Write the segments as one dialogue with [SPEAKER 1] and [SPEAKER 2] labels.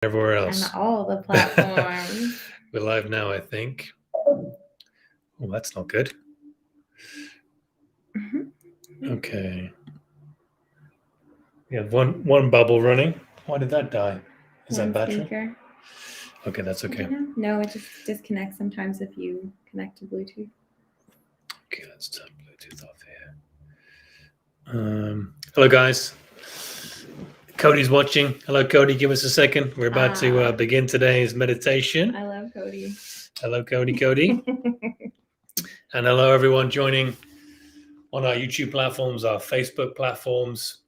[SPEAKER 1] everywhere else.
[SPEAKER 2] And all the platforms.
[SPEAKER 1] We're live now, I think. Oh, that's not good. Okay. We have one bubble running. Why did that die? Is that battery?
[SPEAKER 2] Speaker.
[SPEAKER 1] Okay, that's okay.
[SPEAKER 2] No, it just disconnects sometimes if you connect to Bluetooth.
[SPEAKER 1] Okay, let's turn Bluetooth off here. Hello, guys. Cody's watching. Hello, Cody. Give us a second. We're about to begin today's meditation.
[SPEAKER 2] I love Cody.
[SPEAKER 1] Hello, Cody. And hello, everyone joining on our YouTube platforms, our Facebook platforms.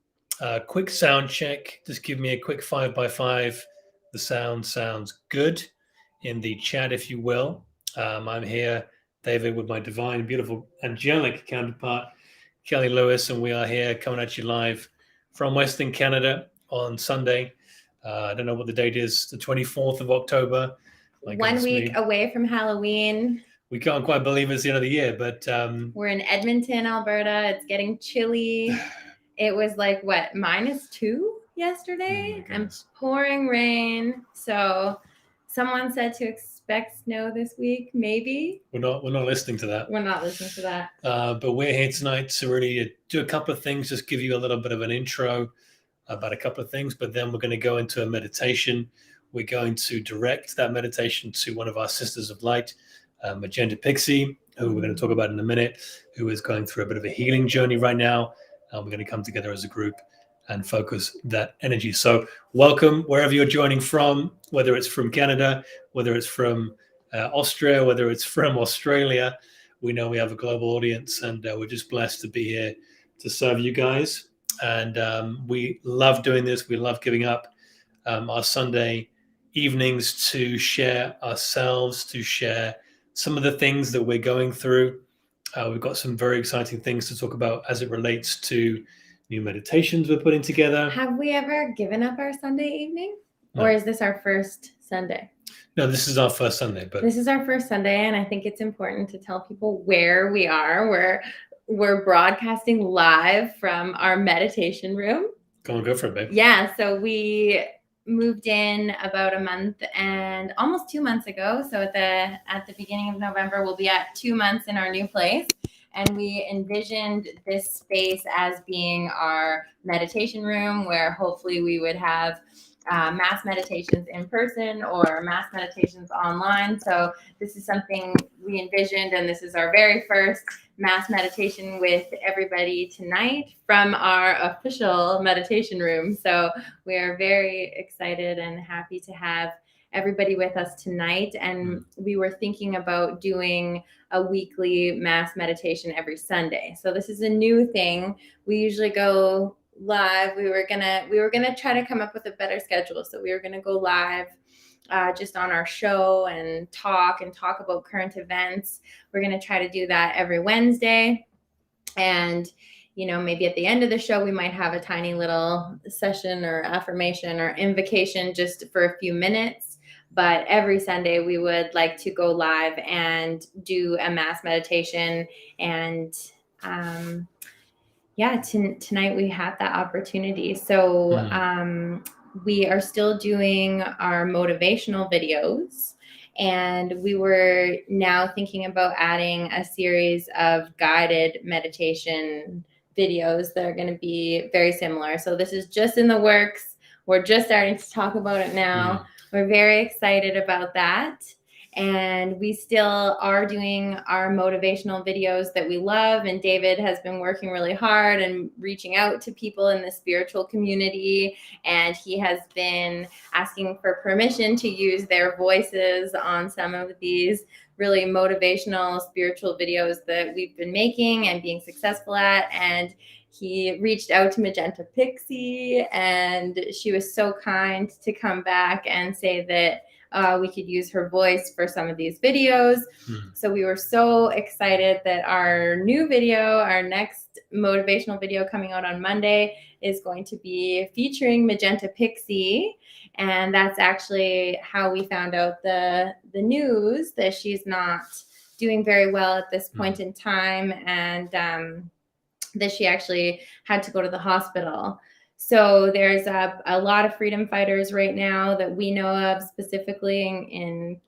[SPEAKER 1] Quick sound check. Just give me a quick 5x5. The sound sounds good in the chat, if you will. I'm here, David, with my divine, beautiful, angelic counterpart, Kelly Lewis, and we are here coming at you live from Western Canada on Sunday. I don't know what the date is, the 24th of October.
[SPEAKER 2] 1 week away from Halloween.
[SPEAKER 1] We can't quite believe it's the end of the year, but
[SPEAKER 2] we're in Edmonton, Alberta. It's getting chilly. It was like what, -2 yesterday, and pouring rain. So someone said to expect snow this week. Maybe
[SPEAKER 1] we're not listening to that.
[SPEAKER 2] We're not listening to that.
[SPEAKER 1] But we're here tonight to really do a couple of things. Just give you a little bit of an intro about a couple of things, but then we're going to go into a meditation. We're going to direct that meditation to one of our sisters of light, Magenta Pixie, who we're going to talk about in a minute, who is going through a bit of a healing journey right now. We're going to come together as a group and focus that energy. So welcome wherever you're joining from, whether it's from Canada, whether it's from Austria, whether it's from Australia. We know we have a global audience, and we're just blessed to be here to serve you guys. And we love doing this. We love giving up our Sunday evenings to share ourselves, to share some of the things that we're going through. We've got some very exciting things to talk about as it relates to new meditations we're putting together.
[SPEAKER 2] Have we ever given up our Sunday evening?
[SPEAKER 1] No.
[SPEAKER 2] Or is this our first Sunday?
[SPEAKER 1] No, this is our first Sunday. But
[SPEAKER 2] this is our first Sunday, and I think it's important to tell people where we are. We're broadcasting live from our meditation room.
[SPEAKER 1] Go for it, babe.
[SPEAKER 2] Yeah, so we moved in about a month and almost 2 months ago. So at the beginning of November, we'll be at 2 months in our new place. And we envisioned this space as being our meditation room, where hopefully we would have mass meditations in person or mass meditations online. So this is something we envisioned, and this is our very first mass meditation with everybody tonight from our official meditation room. So we are very excited and happy to have everybody with us tonight. And we were thinking about doing a weekly mass meditation every Sunday. So this is a new thing. We usually go live. We were gonna try to come up with a better schedule. So we were gonna go live just on our show and talk about current events. We're gonna try to do that every Wednesday. And maybe at the end of the show, we might have a tiny little session or affirmation or invocation just for a few minutes. But every Sunday, we would like to go live and do a mass meditation. And tonight we had that opportunity. So we are still doing our motivational videos. And we were now thinking about adding a series of guided meditation videos that are going to be very similar. So this is just in the works. We're just starting to talk about it now. We're very excited about that. And we still are doing our motivational videos that we love. And David has been working really hard and reaching out to people in the spiritual community. And he has been asking for permission to use their voices on some of these really motivational spiritual videos that we've been making and being successful at. And he reached out to Magenta Pixie, and she was so kind to come back and say that we could use her voice for some of these videos. So we were so excited that our new video, our next motivational video coming out on Monday, is going to be featuring Magenta Pixie. And that's actually how we found out the news that she's not doing very well at this point in time, and that she actually had to go to the hospital. So there's a lot of freedom fighters right now that we know of, specifically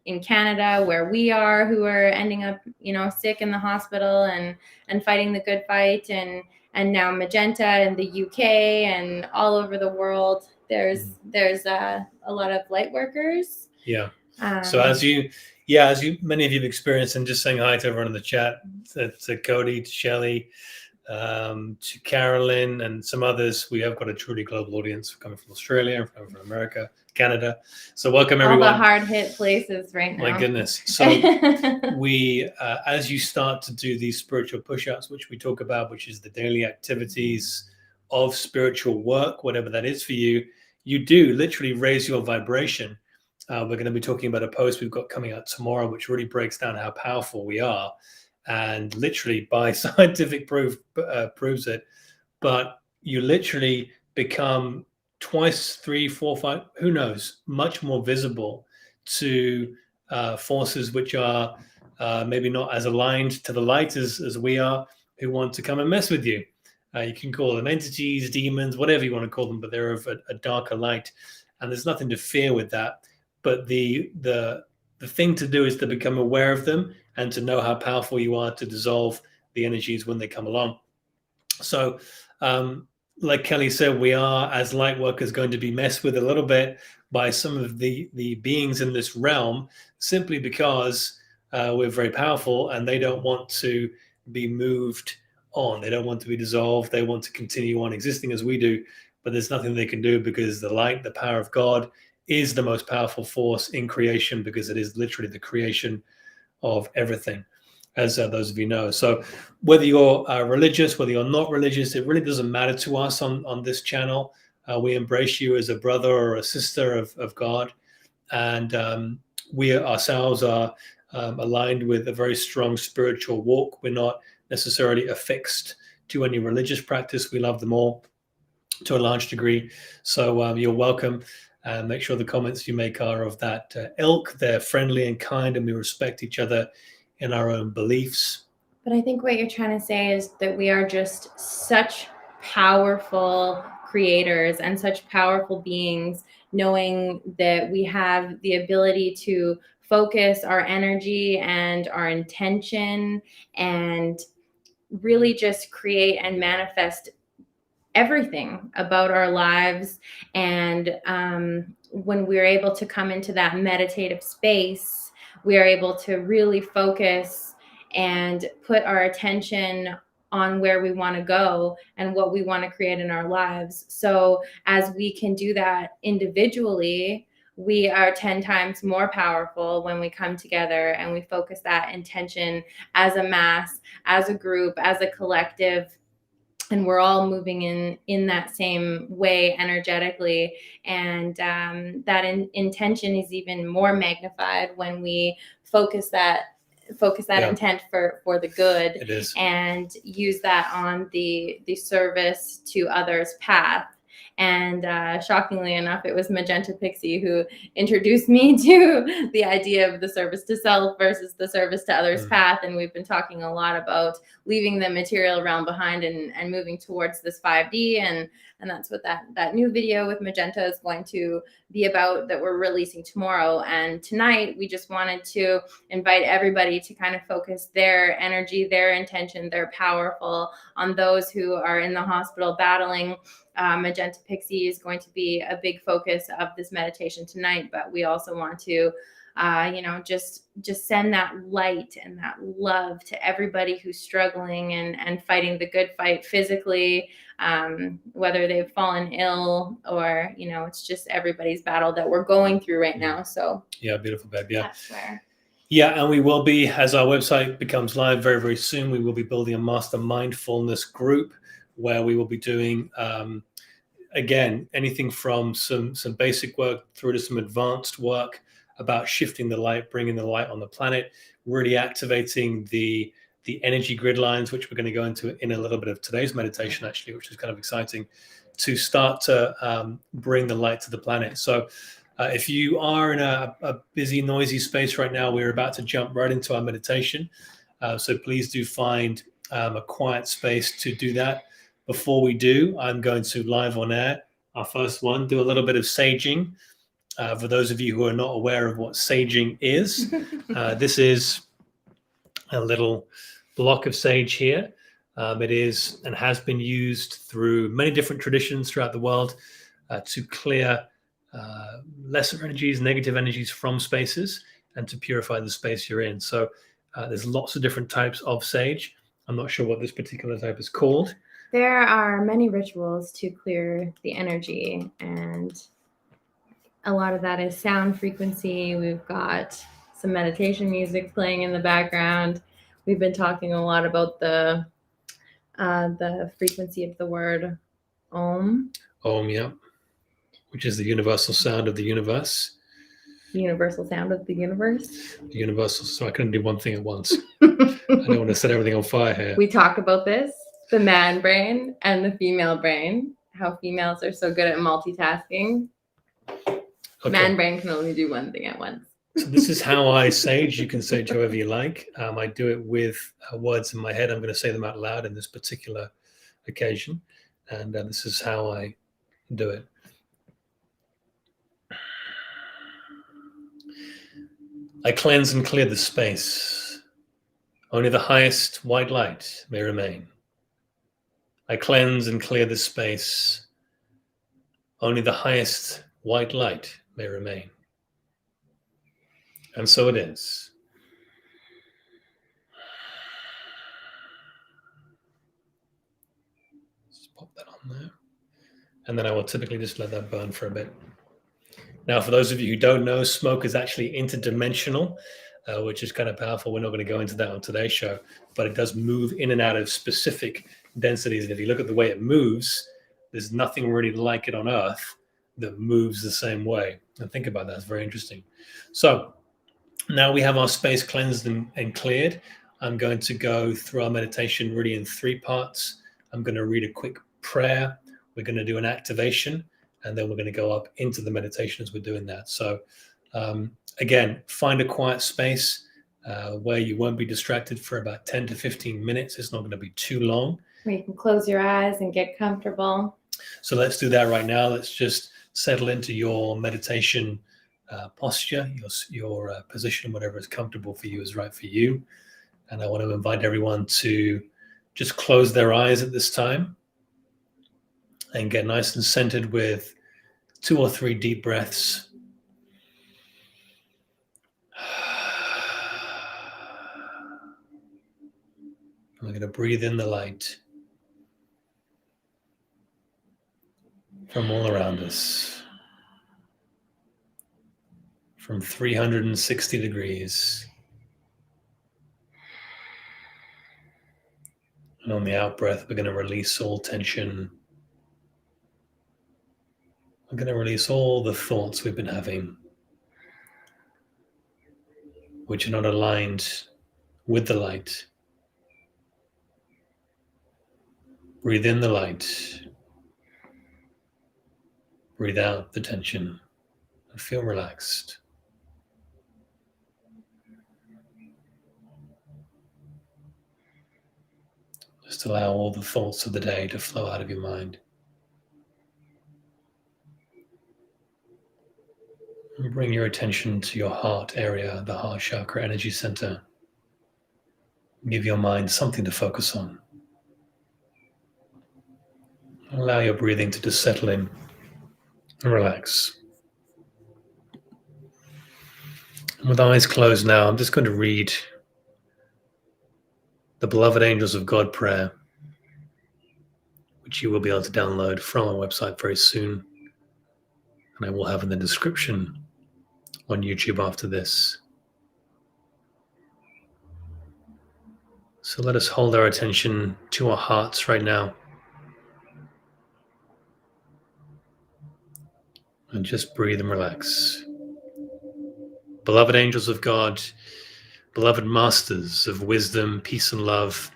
[SPEAKER 2] in Canada, where we are, who are ending up, sick in the hospital and fighting the good fight, and now Magenta in the UK and all over the world. There's a lot of light workers.
[SPEAKER 1] Yeah. So as you many of you have experienced, and just saying hi to everyone in the chat, to Cody, to Shelley, to Carolyn, and some others. We have got a truly global audience coming from Australia, coming from America, Canada. So welcome everyone.
[SPEAKER 2] All the hard hit places right now.
[SPEAKER 1] My goodness. So we, as you start to do these spiritual push-ups, which we talk about, which is the daily activities of spiritual work, whatever that is for you, you do literally raise your vibration. We're going to be talking about a post we've got coming out tomorrow, which really breaks down how powerful we are, and literally by scientific proof proves it. But you literally become twice, 3, 4, 5, who knows, much more visible to forces which are maybe not as aligned to the light as we are, who want to come and mess with you. You can call them entities, demons, whatever you want to call them, but they're of a darker light, and there's nothing to fear with that. But the thing to do is to become aware of them and to know how powerful you are to dissolve the energies when they come along. So, like Kelly said, we are, as light workers, going to be messed with a little bit by some of the beings in this realm, simply because we're very powerful and they don't want to be moved on. They don't want to be dissolved. They want to continue on existing as we do, but there's nothing they can do, because the light, the power of God, is the most powerful force in creation, because it is literally the creation of everything, as those of you know. So whether you're religious, whether you're not religious, it really doesn't matter to us on this channel. We embrace you as a brother or a sister of God, and we ourselves are aligned with a very strong spiritual walk. We're not necessarily affixed to any religious practice. We love them all to a large degree. So you're welcome. Make sure the comments you make are of that ilk. They're friendly and kind, and we respect each other in our own beliefs.
[SPEAKER 2] But I think what you're trying to say is that we are just such powerful creators and such powerful beings, knowing that we have the ability to focus our energy and our intention and really just create and manifest everything about our lives. And when we're able to come into that meditative space, we are able to really focus and put our attention on where we want to go and what we want to create in our lives. So as we can do that individually, we are 10 times more powerful when we come together and we focus that intention as a mass, as a group, as a collective, and we're all moving in that same way energetically. And that intention is even more magnified when we focus that intent for the good.
[SPEAKER 1] It is.
[SPEAKER 2] And use that on the service to others path. And shockingly enough, it was Magenta Pixie who introduced me to the idea of the service to self versus the service to others path. And we've been talking a lot about leaving the material realm behind and moving towards this 5D. And that's what that new video with Magenta is going to be about, that we're releasing tomorrow. And tonight, we just wanted to invite everybody to kind of focus their energy, their intention, their powerful on those who are in the hospital battling. Magenta Pixie is going to be a big focus of this meditation tonight, but we also want to just send that light and that love to everybody who's struggling and fighting the good fight physically, whether they've fallen ill or, it's just everybody's battle that we're going through right now. So
[SPEAKER 1] yeah, beautiful, babe. Yeah.
[SPEAKER 2] That's where.
[SPEAKER 1] Yeah, and we will be, as our website becomes live very, very soon, we will be building a master mindfulness group where we will be doing, again, anything from some basic work through to some advanced work about shifting the light, bringing the light on the planet, really activating the energy grid lines, which we're going to go into in a little bit of today's meditation, actually, which is kind of exciting, to start to bring the light to the planet. So if you are in a busy, noisy space right now, we're about to jump right into our meditation. So please do find a quiet space to do that. Before we do, I'm going to live on air our first one, do a little bit of saging. For those of you who are not aware of what saging is, this is a little block of sage here. It is and has been used through many different traditions throughout the world to clear lesser energies, negative energies from spaces, and to purify the space you're in. So there's lots of different types of sage. I'm not sure what this particular type is called.
[SPEAKER 2] There are many rituals to clear the energy, and a lot of that is sound frequency. We've got some meditation music playing in the background. We've been talking a lot about the frequency of the word Om.
[SPEAKER 1] Om, yeah, which is the universal sound of the universe.
[SPEAKER 2] The universal sound of the universe.
[SPEAKER 1] The universal. So I couldn't do one thing at once. I don't want to set everything on fire here.
[SPEAKER 2] We talk about this, the man brain and the female brain, how females are so good at multitasking. Okay. Man brain can only do one thing at once.
[SPEAKER 1] So this is how I sage. You can sage however you like. I do it with words in my head. I'm going to say them out loud in this particular occasion. And this is how I do it. I cleanse and clear the space. Only the highest white light may remain. I cleanse and clear the space. Only the highest white light may remain. And so it is. Just pop that on there. And then I will typically just let that burn for a bit. Now, for those of you who don't know, smoke is actually interdimensional, which is kind of powerful. We're not going to go into that on today's show, but it does move in and out of specific densities. And if you look at the way it moves, there's nothing really like it on Earth that moves the same way. And think about that. It's very interesting. So now we have our space cleansed and cleared. I'm going to go through our meditation really in 3 parts. I'm going to read a quick prayer. We're going to do an activation, and then we're going to go up into the meditation as we're doing that. So again, find a quiet space where you won't be distracted for about 10 to 15 minutes. It's not going to be too long.
[SPEAKER 2] Where you can close your eyes and get comfortable.
[SPEAKER 1] So let's do that right now. Let's just settle into your meditation posture, your position, whatever is comfortable for you is right for you. And I want to invite everyone to just close their eyes at this time and get nice and centered with 2 or 3 deep breaths. We're going to breathe in the light from all around us, from 360 degrees. And on the out breath, we're going to release all tension. We're going to release all the thoughts we've been having, which are not aligned with the light. Breathe in the light. Breathe out the tension and feel relaxed. Just allow all the thoughts of the day to flow out of your mind. And bring your attention to your heart area, the heart chakra energy center. Give your mind something to focus on. Allow your breathing to just settle in and relax. And with eyes closed now, I'm just going to read the Beloved Angels of God prayer, which you will be able to download from our website very soon. And I will have in the description on YouTube after this. So let us hold our attention to our hearts right now. And just breathe and relax. Beloved angels of God, beloved masters of wisdom, peace, and love,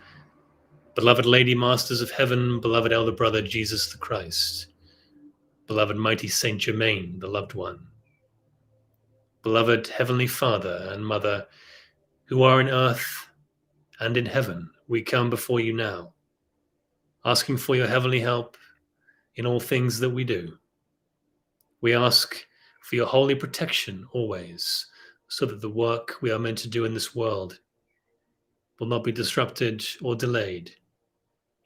[SPEAKER 1] beloved lady masters of heaven, beloved elder brother Jesus the Christ, beloved mighty Saint Germain, the loved one, beloved Heavenly Father and Mother, who are in earth and in heaven, we come before you now, asking for your heavenly help in all things that we do. We ask for your holy protection always, so that the work we are meant to do in this world will not be disrupted or delayed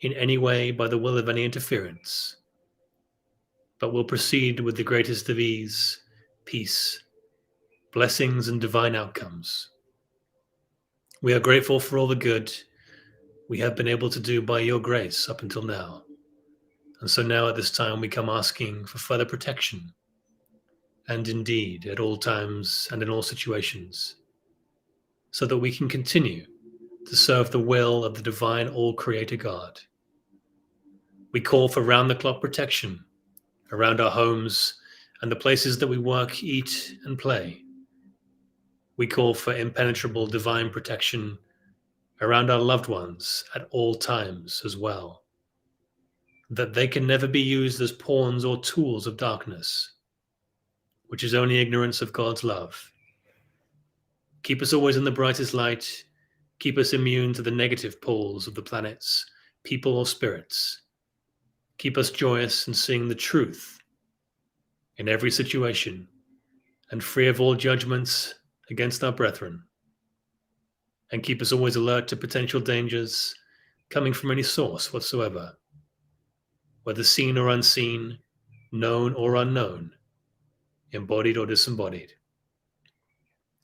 [SPEAKER 1] in any way by the will of any interference, but will proceed with the greatest of ease, peace, blessings, and divine outcomes. We are grateful for all the good we have been able to do by your grace up until now. And so now at this time we come asking for further protection, and indeed at all times and in all situations, so that we can continue to serve the will of the divine all-creator God. We call for round-the-clock protection around our homes and the places that we work, eat, and play. We call for impenetrable divine protection around our loved ones at all times as well, that they can never be used as pawns or tools of darkness, which is only ignorance of God's love. Keep us always in the brightest light. Keep us immune to the negative poles of the planets, people, or spirits. Keep us joyous and seeing the truth in every situation, and free of all judgments against our brethren. And keep us always alert to potential dangers coming from any source whatsoever, whether seen or unseen, known or unknown, embodied or disembodied.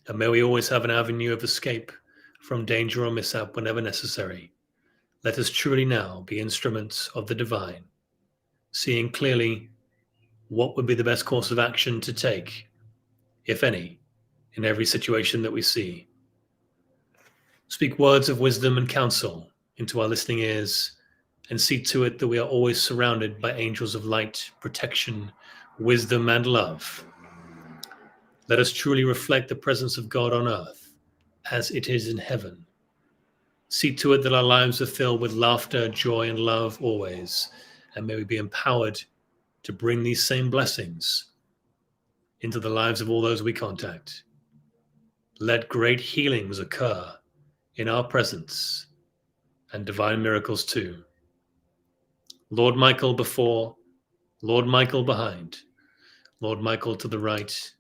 [SPEAKER 1] And may we always have an avenue of escape from danger or mishap whenever necessary. Let us truly now be instruments of the divine, seeing clearly what would be the best course of action to take, if any, in every situation that we see. Speak words of wisdom and counsel into our listening ears, and see to it that we are always surrounded by angels of light, protection, wisdom, and love. Let us truly reflect the presence of God on earth as it is in heaven. See to it that our lives are filled with laughter, joy, and love always, and may we be empowered to bring these same blessings into the lives of all those we contact. Let great healings occur in our presence, and divine miracles too. Lord Michael before, Lord Michael behind, Lord Michael to the right,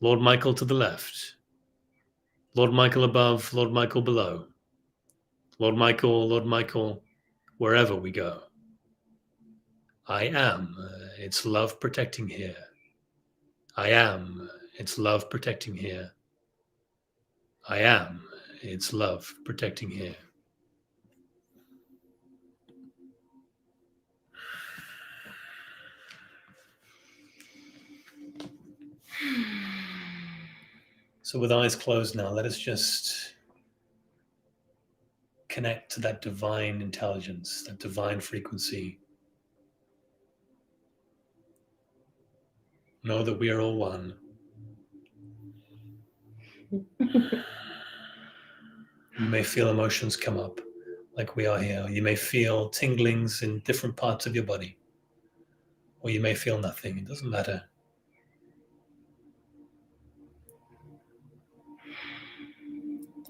[SPEAKER 1] Lord Michael to the left, Lord Michael above, Lord Michael below, Lord Michael, wherever we go. I am, it's love protecting here. I am, it's love protecting here. I am, it's love protecting here. So with eyes closed now, let us just connect to that divine intelligence, that divine frequency. Know that we are all one. You may feel emotions come up like we are here. You may feel tinglings in different parts of your body. Or you may feel nothing. It doesn't matter.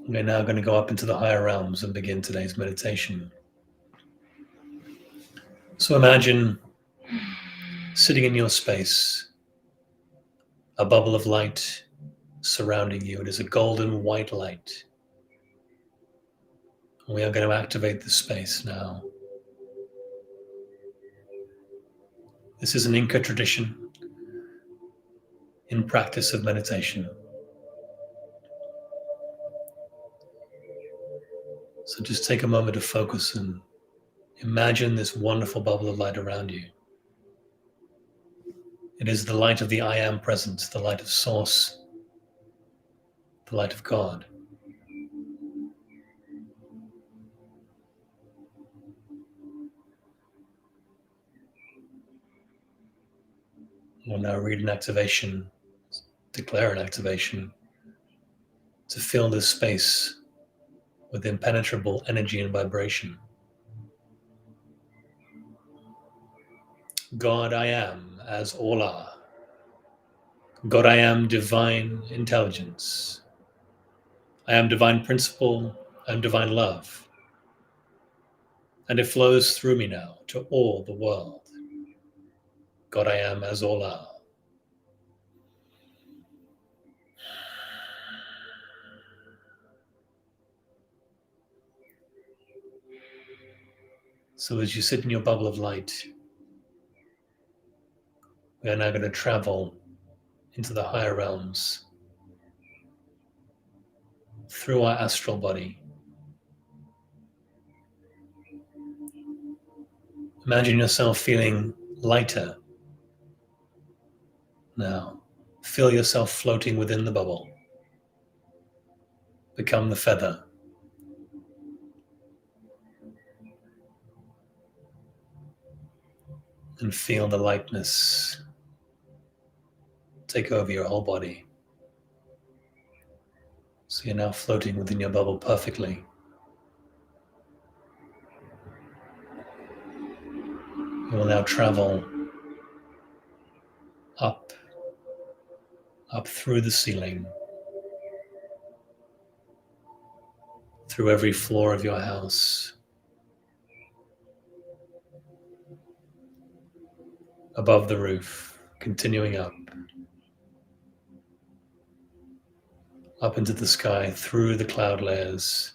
[SPEAKER 1] We're now going to go up into the higher realms and begin today's meditation. So imagine sitting in your space, a bubble of light surrounding you. It is a golden white light. We are going to activate this space now. This is an Inca tradition in practice of meditation. So just take a moment to focus and imagine this wonderful bubble of light around you. It is the light of the I Am presence, the light of Source, the light of God. We'll now read an activation, declare an activation to fill this space with impenetrable energy and vibration. God, I am as all are. God, I am divine intelligence. I am divine principle. I am divine love. And it flows through me now to all the world. God, I am as all are. So as you sit in your bubble of light, we are now going to travel into the higher realms through our astral body. Imagine yourself feeling lighter now. Feel yourself floating within the bubble. Become the feather. And feel the lightness take over your whole body. So you're now floating within your bubble perfectly. You will now travel up through the ceiling, through every floor of your house, above the roof, continuing up into the sky, through the cloud layers,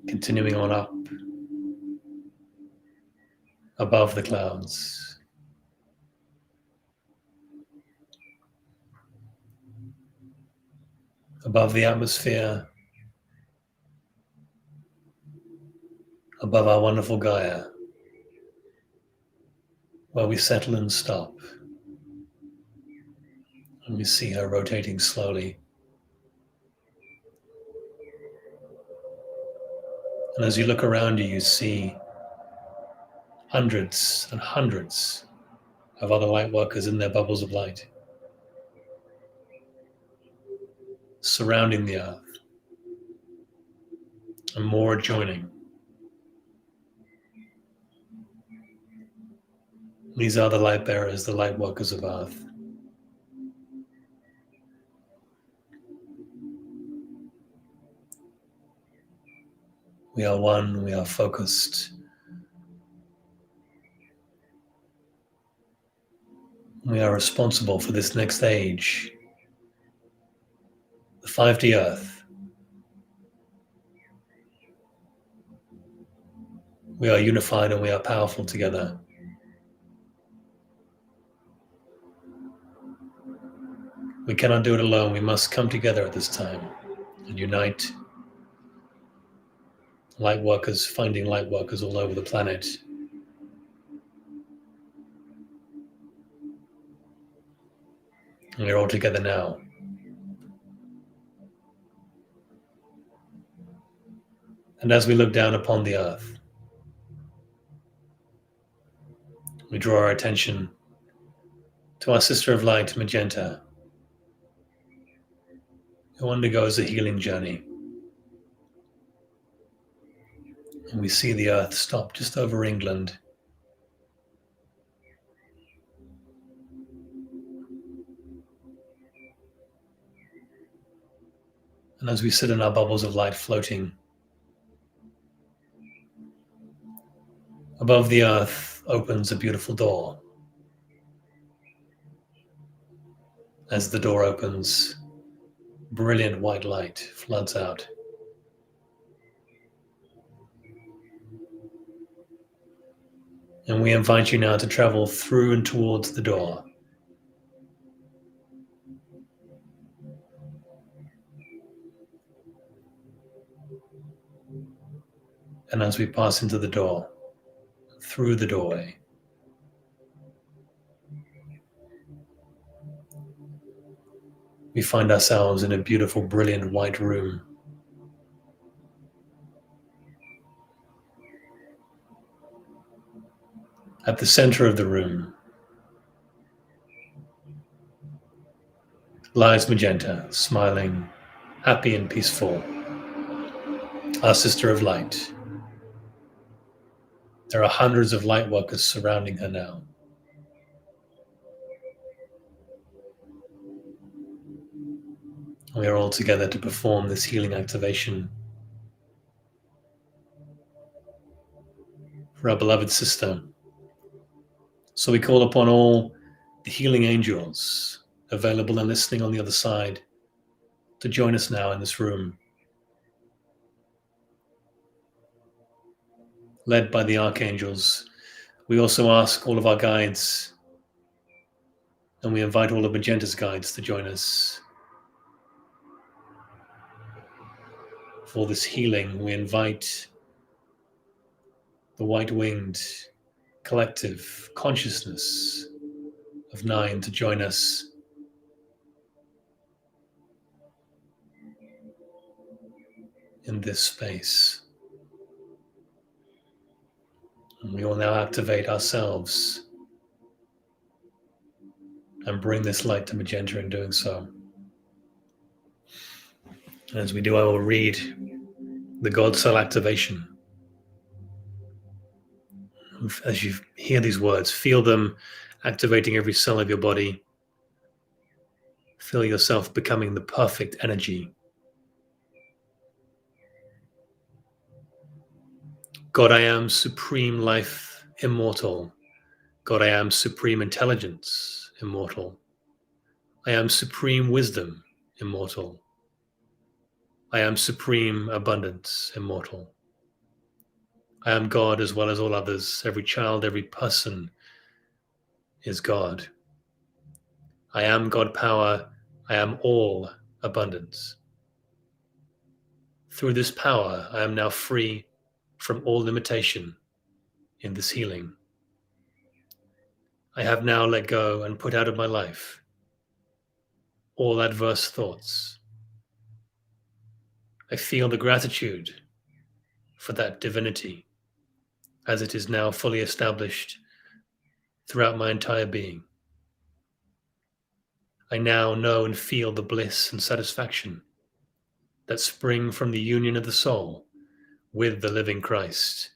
[SPEAKER 1] continuing on up, above the clouds, above the atmosphere, above our wonderful Gaia, where we settle and stop. And we see her rotating slowly. And as you look around you, you see hundreds and hundreds of other light workers in their bubbles of light, surrounding the earth, and more are joining. These are the light bearers, the light workers of earth. We are one, we are focused. We are responsible for this next age, the 5D Earth. We are unified and we are powerful together. We cannot do it alone. We must come together at this time and unite. Light workers, finding light workers all over the planet. And we're all together now. And as we look down upon the earth, we draw our attention to our sister of light, Magenta, who undergoes a healing journey. And we see the earth stop just over England. And as we sit in our bubbles of light floating, above the earth opens a beautiful door. As the door opens, brilliant white light floods out. And we invite you now to travel through and towards the door. And as we pass into the door, through the doorway, we find ourselves in a beautiful, brilliant white room. At the center of the room lies Magenta, smiling, happy and peaceful, our sister of light. There are hundreds of light workers surrounding her now. We are all together to perform this healing activation for our beloved sister. So we call upon all the healing angels available and listening on the other side to join us now in this room. led by the archangels. We also ask all of our guides, and we invite all of Magenta's guides to join us. For this healing, we invite the white-winged collective consciousness of 9 to join us. In this space. And we will now activate ourselves and bring this light to Magenta in doing so. And as we do, I will read the God Cell activation. As you hear these words, feel them activating every cell of your body. Feel yourself becoming the perfect energy. God, I am supreme life, immortal. God, I am supreme intelligence, immortal. I am supreme wisdom, immortal. I am supreme abundance, immortal. I am God as well as all others. Every child, every person is God. I am God power. I am all abundance. Through this power, I am now free from all limitation in this healing. I have now let go and put out of my life all adverse thoughts. I feel the gratitude for that divinity as it is now fully established throughout my entire being. I now know and feel the bliss and satisfaction that spring from the union of the soul with the living Christ,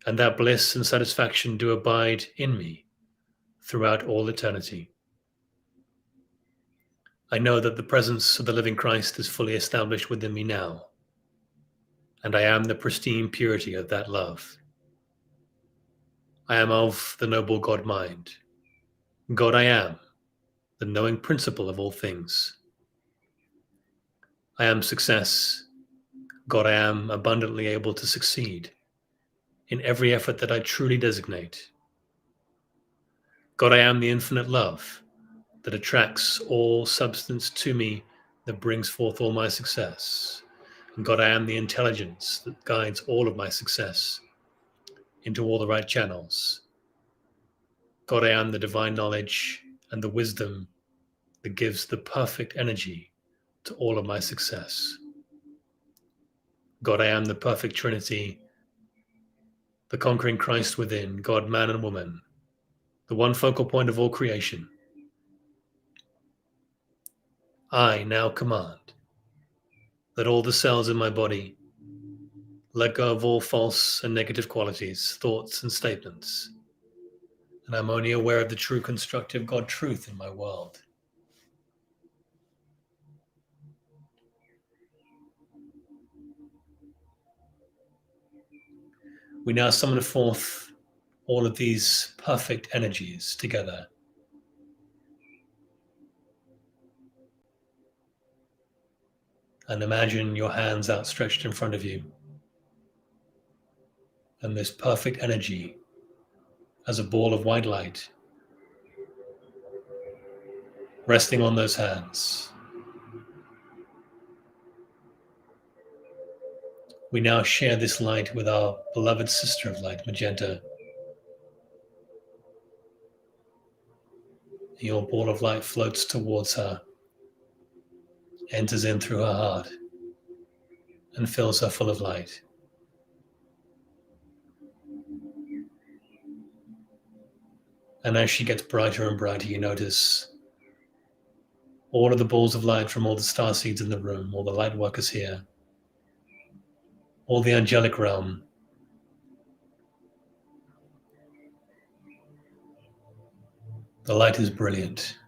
[SPEAKER 1] and that bliss and satisfaction do abide in me throughout all eternity. I know that the presence of the living Christ is fully established within me now, and I am the pristine purity of that love. I am of the noble God mind. God, I am the knowing principle of all things. I am success. God, I am abundantly able to succeed in every effort that I truly designate. God, I am the infinite love that attracts all substance to me that brings forth all my success. And God, I am the intelligence that guides all of my success into all the right channels. God, I am the divine knowledge and the wisdom that gives the perfect energy to all of my success. God, I am the perfect Trinity, the conquering Christ within, God, man, and woman, the one focal point of all creation. I now command that all the cells in my body let go of all false and negative qualities, thoughts, and statements, and I'm only aware of the true constructive God truth in my world. We now summon forth all of these perfect energies together. And imagine your hands outstretched in front of you. And this perfect energy as a ball of white light resting on those hands. We now share this light with our beloved sister of light, Magenta. Your ball of light floats towards her, enters in through her heart, and fills her full of light. And as she gets brighter and brighter, you notice all of the balls of light from all the star seeds in the room, all the light workers here, all the angelic realm. The light is brilliant.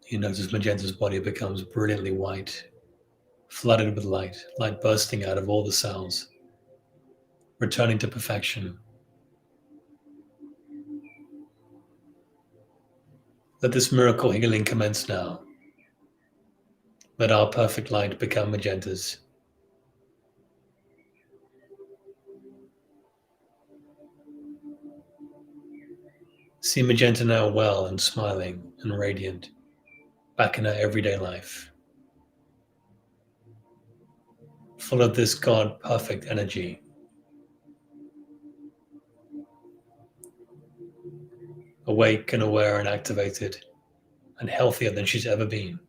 [SPEAKER 1] You notice Magenta's body becomes brilliantly white, flooded with light, light bursting out of all the cells, returning to perfection. Let this miracle healing commence now. Let our perfect light become Magenta's. See Magenta now well and smiling and radiant, back in her everyday life, full of this God perfect energy. Awake and aware and activated, and healthier than she's ever been.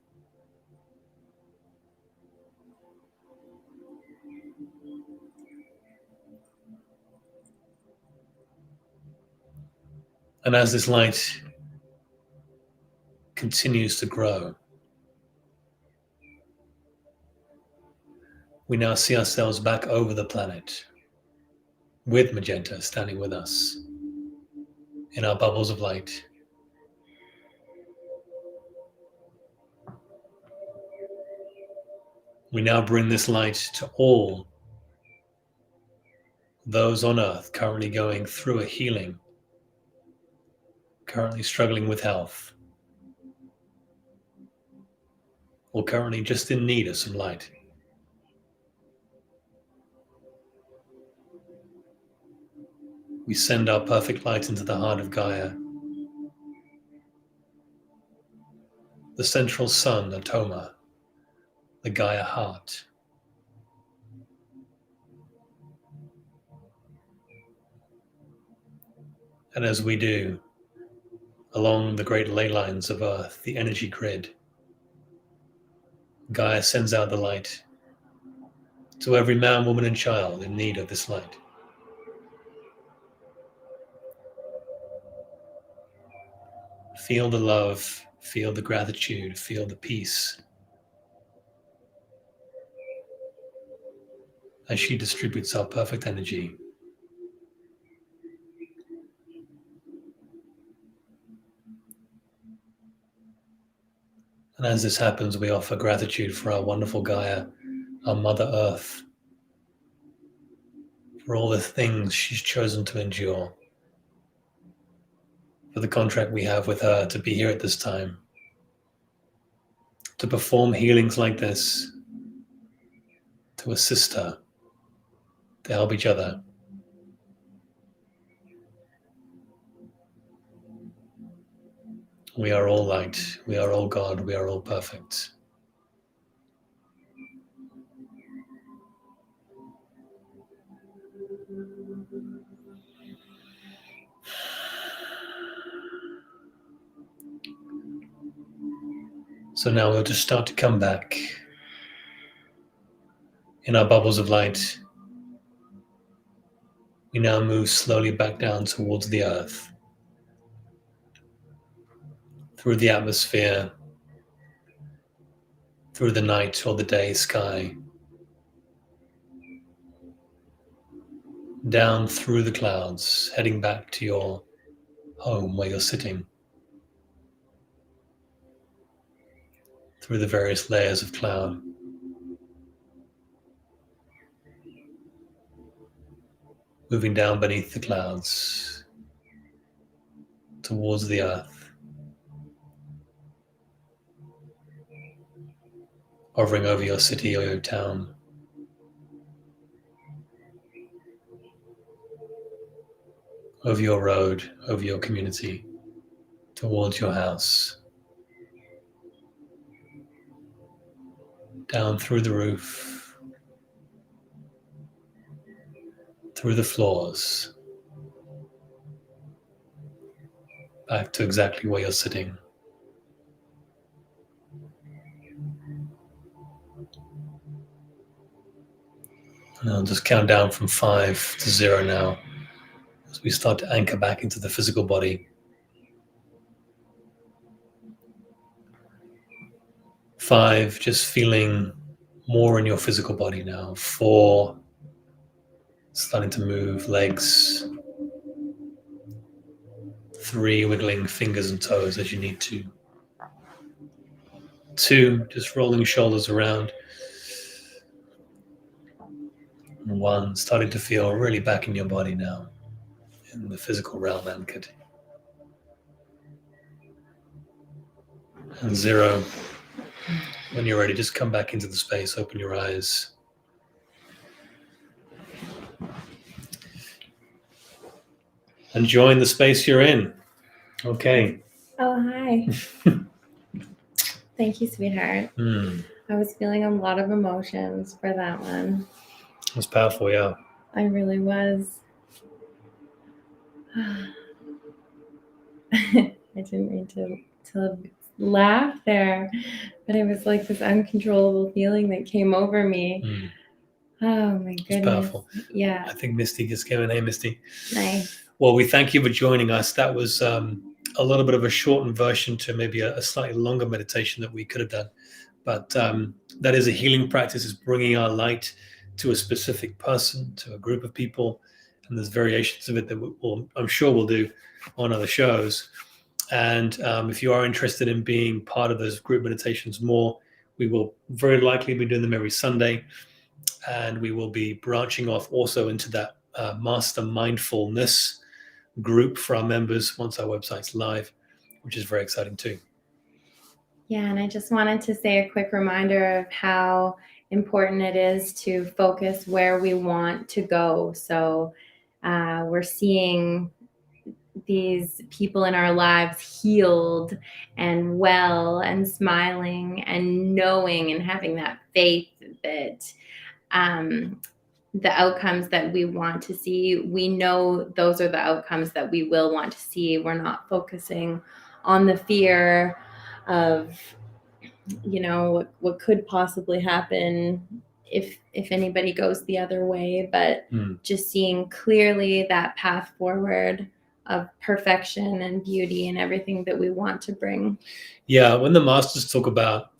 [SPEAKER 1] And as this light continues to grow, we now see ourselves back over the planet, with Magenta standing with us in our bubbles of light. We now bring this light to all those on Earth currently going through a healing, currently struggling with health, or currently just in need of some light. We send our perfect light into the heart of Gaia, the central sun, Atoma, the Gaia heart. And as we do, along the great ley lines of Earth, the energy grid, Gaia sends out the light to every man, woman, and child in need of this light. Feel the love, feel the gratitude, feel the peace as she distributes our perfect energy. And as this happens, we offer gratitude for our wonderful Gaia, our Mother Earth, for all the things she's chosen to endure, for the contract we have with her to be here at this time, to perform healings like this, to assist her, to help each other. We are all light, we are all God, we are all perfect. So now we'll just start to come back in our bubbles of light. We now move slowly back down towards the earth, through the atmosphere, through the night or the day sky, down through the clouds, heading back to your home where you're sitting, through the various layers of cloud. Moving down beneath the clouds, towards the earth, hovering over your city or your town, over your road, over your community, towards your house, down through the roof, through the floors, back to exactly where you're sitting. And I'll just count down from 5 to 0 now, as we start to anchor back into the physical body. 5, just feeling more in your physical body now. 4, starting to move legs. 3, wiggling fingers and toes as you need to. 2, just rolling shoulders around. And 1, starting to feel really back in your body now, in the physical realm anchored. And 0, When you're ready, just come back into the space, open your eyes. And join the space you're in. Okay.
[SPEAKER 2] Oh, hi. Thank you, sweetheart. I was feeling a lot of emotions for that one.
[SPEAKER 1] It was powerful, yeah.
[SPEAKER 2] I really was. I didn't mean to laugh there, but it was like this uncontrollable feeling that came over me. Oh my goodness.
[SPEAKER 1] It's powerful.
[SPEAKER 2] Yeah.
[SPEAKER 1] I think Misty just came in. Hey, Misty.
[SPEAKER 2] Nice.
[SPEAKER 1] Well, we thank you for joining us. That was a little bit of a shortened version to maybe a slightly longer meditation that we could have done. But that is a healing practice, is bringing our light to a specific person, to a group of people. And there's variations of it that I'm sure we'll do on other shows. And if you are interested in being part of those group meditations more, we will very likely be doing them every Sunday. And we will be branching off also into that Master Mindfulness group for our members once our website's live, which is very exciting too.
[SPEAKER 2] Yeah, and I just wanted to say a quick reminder of how important it is to focus where we want to go. So we're seeing these people in our lives healed and well and smiling and knowing and having that faith that the outcomes that we want to see, we know those are the outcomes that we will want to see. We're not focusing on the fear of, what could possibly happen if anybody goes the other way, but just seeing clearly that path forward of perfection and beauty and everything that we want to bring.
[SPEAKER 1] Yeah, when the masters talk about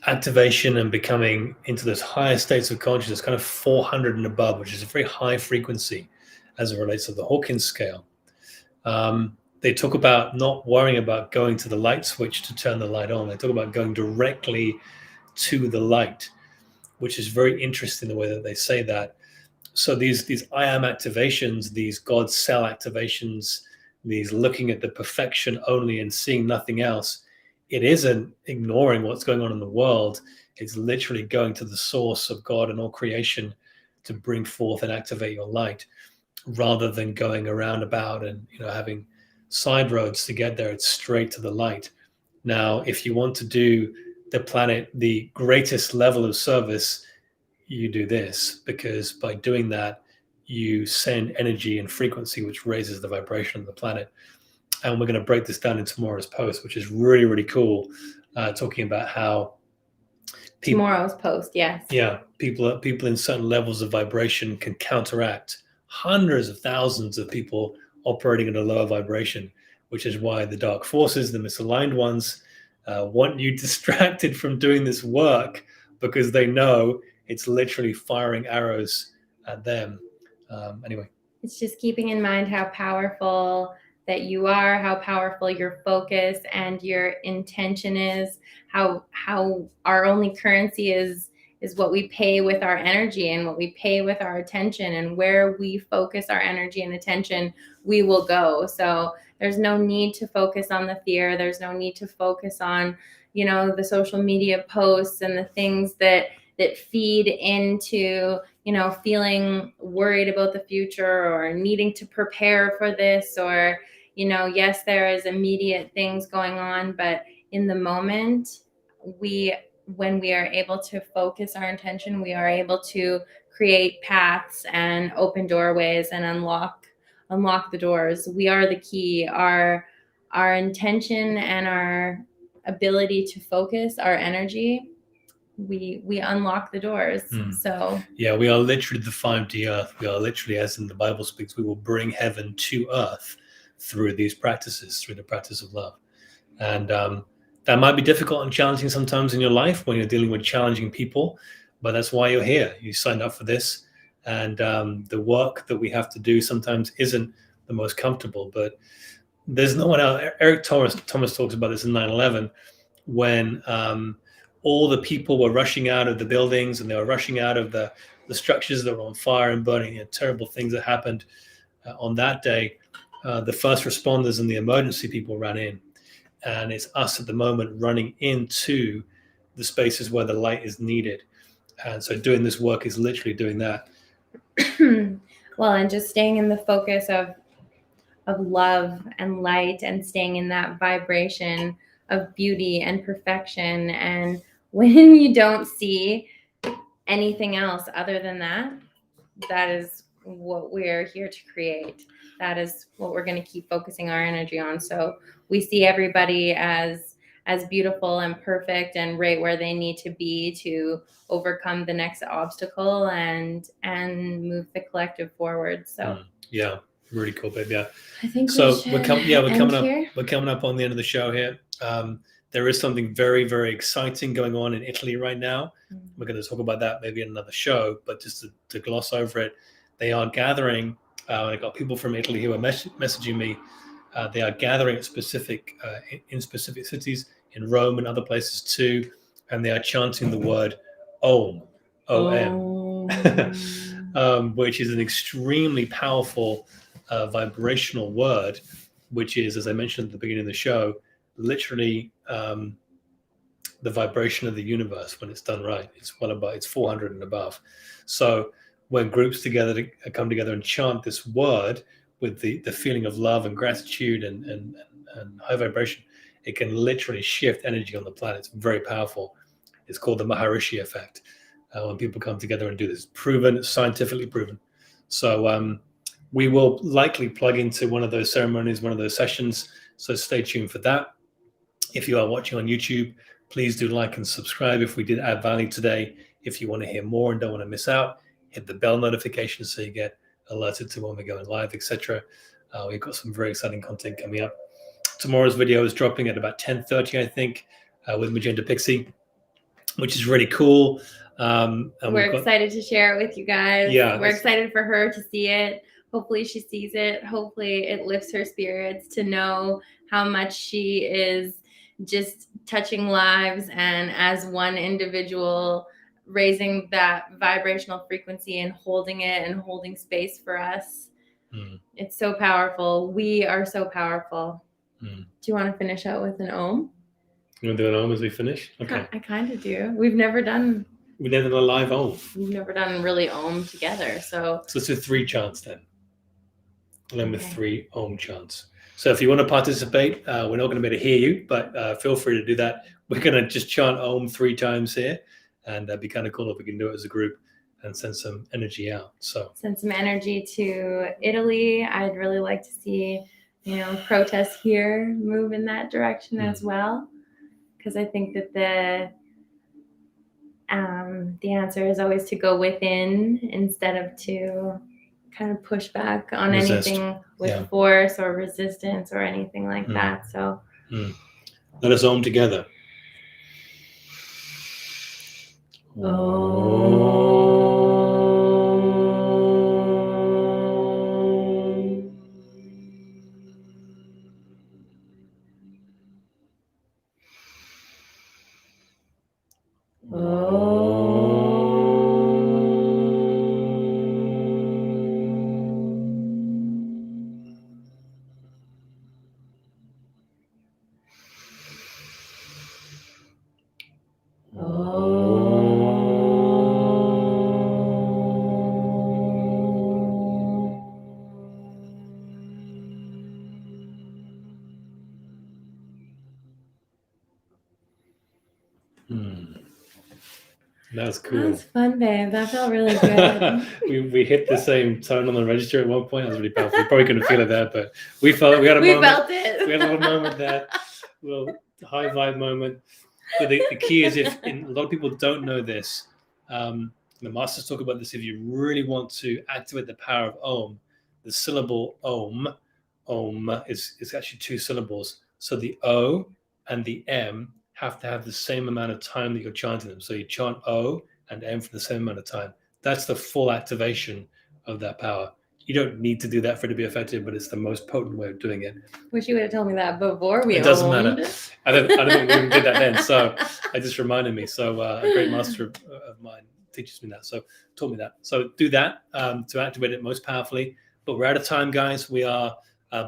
[SPEAKER 1] activation and becoming into those higher states of consciousness, kind of 400 and above, which is a very high frequency as it relates to the Hawkins scale. They talk about not worrying about going to the light switch to turn the light on. They talk about going directly to the light, which is very interesting the way that they say that. So these I am activations, these God cell activations, these looking at the perfection only and seeing nothing else, it isn't ignoring what's going on in the world. It's literally going to the source of God and all creation to bring forth and activate your light, rather than going around about and having side roads to get there. It's straight to the light. Now, if you want to do the planet the greatest level of service, you do this, because by doing that, you send energy and frequency, which raises the vibration of the planet. And we're going to break this down in tomorrow's post, which is really, really cool, talking about how
[SPEAKER 2] tomorrow's post, yes.
[SPEAKER 1] Yeah, people in certain levels of vibration can counteract hundreds of thousands of people operating at a lower vibration, which is why the dark forces, the misaligned ones, want you distracted from doing this work, because they know it's literally firing arrows at them. Anyway.
[SPEAKER 2] It's just keeping in mind how powerful that you are, how powerful your focus and your intention is, how our only currency is what we pay with our energy and what we pay with our attention, and where we focus our energy and attention, we will go. So there's no need to focus on the fear. There's no need to focus on, the social media posts and the things that feed into, feeling worried about the future or needing to prepare for this, or, yes, there is immediate things going on, but in the moment, when we are able to focus our intention, we are able to create paths and open doorways and unlock the doors. We are the key. Our intention and our ability to focus our energy, we unlock the doors. So
[SPEAKER 1] yeah, we are literally the 5D earth. We are literally, as in the Bible speaks, we will bring heaven to earth through these practices, through the practice of love. And that might be difficult and challenging sometimes in your life when you're dealing with challenging people, but that's why you're here. You signed up for this, and the work that we have to do sometimes isn't the most comfortable, but there's no one else. Eric Thomas talks about this in 9/11, when all the people were rushing out of the buildings, and they were rushing out of the structures that were on fire and burning. Terrible things that happened on that day. The first responders and the emergency people ran in, and it's us at the moment running into the spaces where the light is needed. And so doing this work is literally doing that.
[SPEAKER 2] Well, and just staying in the focus of love and light, and staying in that vibration of beauty and perfection. And when you don't see anything else other than that, that is what we're here to create. That is what we're going to keep focusing our energy on. So we see everybody as beautiful and perfect and right where they need to be to overcome the next obstacle and move the collective forward. So
[SPEAKER 1] yeah, really cool, babe. Yeah,
[SPEAKER 2] I think
[SPEAKER 1] so
[SPEAKER 2] we're
[SPEAKER 1] coming up on the end of the show here. There is something very, very exciting going on in Italy right now. We're going to talk about that maybe in another show, but just to gloss over it, they are gathering. I got people from Italy who are messaging me. They are gathering at specific cities in Rome and other places too, and they are chanting the word Om, O-M, which is an extremely powerful vibrational word, which is, as I mentioned at the beginning of the show, literally the vibration of the universe when it's done right. It's well above, it's 400 and above. So when groups come together and chant this word with the feeling of love and gratitude and high vibration, it can literally shift energy on the planet. It's very powerful. It's called the Maharishi effect. When people come together and do this, proven, scientifically proven. So we will likely plug into one of those ceremonies, one of those sessions. So stay tuned for that. If you are watching on YouTube, please do like and subscribe if we did add value today. If you want to hear more and don't want to miss out, hit the bell notification so you get alerted to when we're going live, etc. We've got some very exciting content coming up. Tomorrow's video is dropping at about 10:30, I think, with Magenta Pixie, which is really cool.
[SPEAKER 2] And we're excited to share it with you guys.
[SPEAKER 1] Yeah,
[SPEAKER 2] we're excited for her to see it. Hopefully she sees it. Hopefully it lifts her spirits to know how much she is just touching lives, and as one individual raising that vibrational frequency and holding it and holding space for us. It's so powerful. We are so powerful. Do you want to finish out with an Om?
[SPEAKER 1] You want to do an Om as we finish? Okay.
[SPEAKER 2] I kind of do. We've never done
[SPEAKER 1] a live Om.
[SPEAKER 2] We've never done really Om together. So
[SPEAKER 1] let's do 3 chants then. And then with 3 Om chants. So if you want to participate, we're not going to be able to hear you, but feel free to do that. We're going to just chant Om 3 times here, and that'd be kind of cool if we can do it as a group and send some energy out. So
[SPEAKER 2] send some energy to Italy. I'd really like to see, protests here move in that direction as well, because I think that the answer is always to go within instead of to kind of push back on anything with force or resistance or anything like that. So
[SPEAKER 1] let us Om together. That was cool.
[SPEAKER 2] That was fun, babe. That felt really good.
[SPEAKER 1] we hit the same tone on the register at one point. That was really powerful. We probably couldn't feel it there, but we felt we had a moment.
[SPEAKER 2] Felt it.
[SPEAKER 1] We had a little moment there, a little high vibe moment. But the key is, a lot of people don't know this. The masters talk about this. If you really want to activate the power of Om, the syllable Om is actually 2 syllables. So the O and the M have to have the same amount of time that you're chanting them. So you chant O and M for the same amount of time. That's the full activation of that power. You don't need to do that for it to be effective, but it's the most potent way of doing it.
[SPEAKER 2] Wish you would have told me that before we
[SPEAKER 1] It doesn't matter. I don't think we even did that then. So it just reminded me. So a great master of mine teaches me that. So taught me that. So do that to activate it most powerfully. But we're out of time, guys. We are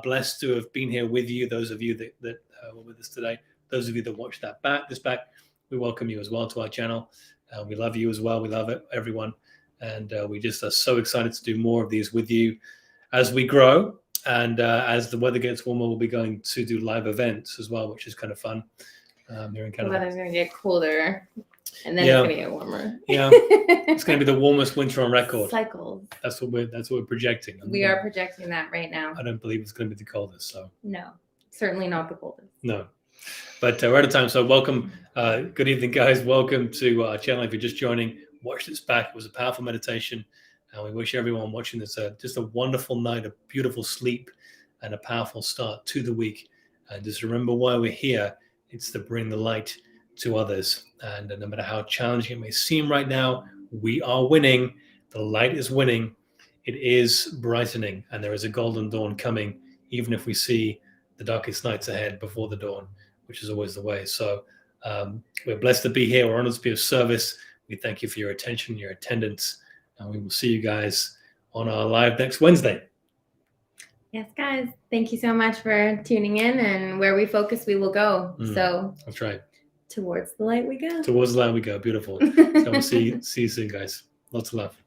[SPEAKER 1] Blessed to have been here with you. Those of you that were with us today, those of you that watched this back, we welcome you as well to our channel. We love you as well. We love it, everyone. And we just are so excited to do more of these with you as we grow. And as the weather gets warmer, we'll be going to do live events as well, which is kind of fun. Here in Canada.
[SPEAKER 2] The weather's going to get colder, and then it's going to get warmer.
[SPEAKER 1] Yeah, it's going to be the warmest winter on record.
[SPEAKER 2] Cycles.
[SPEAKER 1] That's what we're projecting.
[SPEAKER 2] We are projecting that right now.
[SPEAKER 1] I don't believe it's going to be the coldest. So
[SPEAKER 2] no, certainly not the coldest.
[SPEAKER 1] No, but we're out of time. So welcome. Good evening, guys. Welcome to our channel. If you're just joining, watch this back. It was a powerful meditation. And we wish everyone watching this just a wonderful night, a beautiful sleep, and a powerful start to the week. And just remember why we're here. It's to bring the light to others. And no matter how challenging it may seem right now, we are winning. The light is winning. It is brightening. And there is a golden dawn coming, even if we see the darkest nights ahead before the dawn, which is always the way. So we're blessed to be here. We're honored to be of service. We thank you for your attention, your attendance. And we will see you guys on our live next Wednesday.
[SPEAKER 2] Yes, guys. Thank you so much for tuning in. And where we focus, we will go. So
[SPEAKER 1] that's right.
[SPEAKER 2] Towards the light we go.
[SPEAKER 1] Towards the light we go. Beautiful. So we'll see you soon, guys. Lots of love.